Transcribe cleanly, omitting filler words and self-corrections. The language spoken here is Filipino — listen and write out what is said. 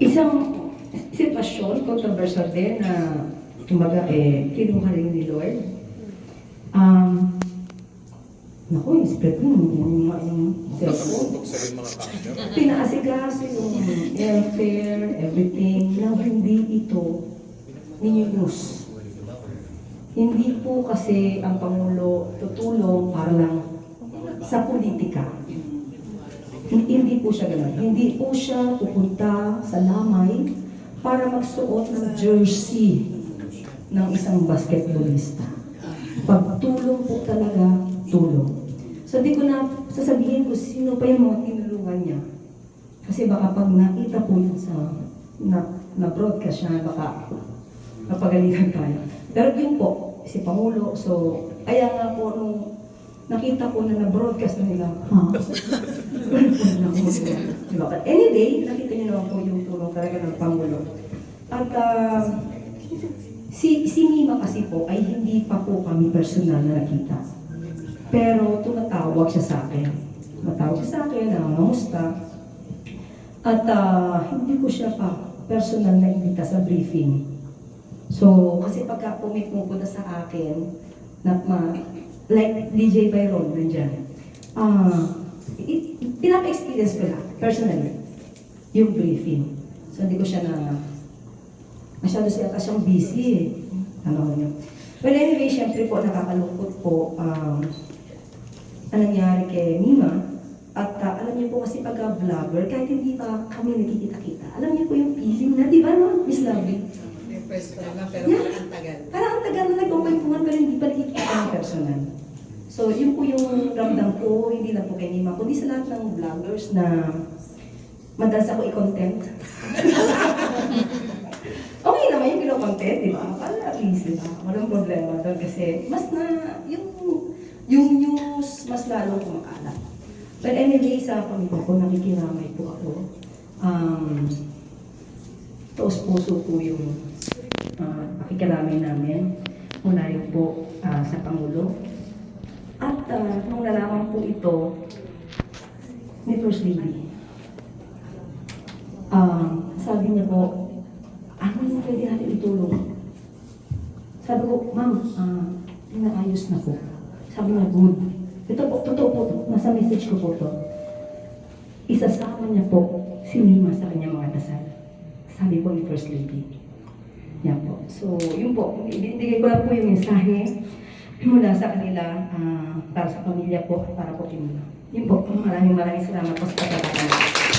Isang sitwasyon, controversial din na kumbaga kinuha rin ni Lord. Naku, yung spread ko yung cellphone. Pinaasikaso yung airfare, everything, na hindi ito ninyo news. Hindi po kasi ang Pangulo tutulong para lang sa politika. Hindi po siya gano'n. Hindi po siya pupunta sa lamay para magsuot ng jersey ng isang basketballista. Pagtulong po talaga, tulong. So di ko na sasabihin kung sino pa yung mga tinulungan niya. Kasi baka pag nakita po yun sa na-broadcast siya, baka mapagalitan tayo. Pero yun po, si Pangulo, so kaya nga po nung nakita ko na na-broadcast na nila, diba? But anyway, nakita niyo naman po yung tulong talaga ng Pangulo. At si Mima kasi po ay hindi pa po kami personal na nakita. Pero tumatawag siya sa akin. Tumatawag siya sa akin, nangangamusta. At hindi ko siya pa personal na imbita sa briefing. So, kasi pagka pumunta sa akin, like DJ Byron, nandyan, pinaka-experience ko lang, personally, yung briefing. So, hindi ko siya masyado siya siyang busy eh. Ano niyo. Well, anyway, syempre po, nakakalungkot po ang nangyari kay Mima. At alam niyo po kasi pagka-vlogger, kahit hindi pa kami nakikita-kita, alam niyo po yung feeling na, di ba no, Miss Lovely? Yung first time lang, pero Yeah. parang ang tagal. Parang ang tagal na nagpapagpungan pero hindi pa nakikita ng personal. So, yun po yung ramdam ko, hindi lang po kay Mima, kundi sa lahat ng vloggers na madalas ako i-content. Okay naman yung kino-content, di ba? Para at least, di ba? Walang problema doon kasi mas na, yung news, mas lalong kumakalat. But anyway, sa pamilya ko, nakikiramay po ako. Taos-puso po yung pakikiramay namin mula rin po sa Pangulo. At nung nalaman po ito ni First Lady, sabi niya po, ano yung pwede natin itulong? Sabi ko, ma'am, inaayos na po. Sabi niya, good. Ito po, totoo po to. Nasa message ko po to. Isasama niya po si Mima sa kanyang mga dasal. Sabi po ni First Lady. Yan po. So, yun po. Ibigay ko lang po yung mensahe mula sa kanila para sa pamilya po, para po kay Mima. Yun po. Maraming salamat po sa pagkakataon.